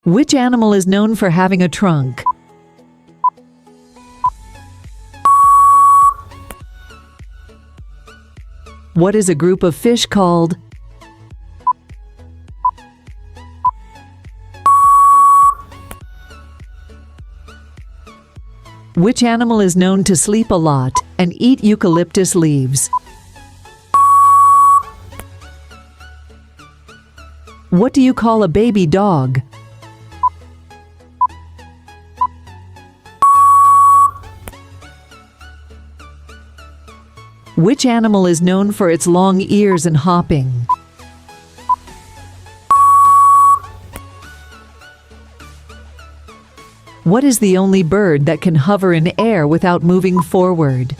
Which animal is known for having a trunk? What is a group of fish called? Which animal is known to sleep a lot and eat eucalyptus leaves? What do you call a baby dog? Which animal is known for its long ears and hopping? What is the only bird that can hover in air without moving forward?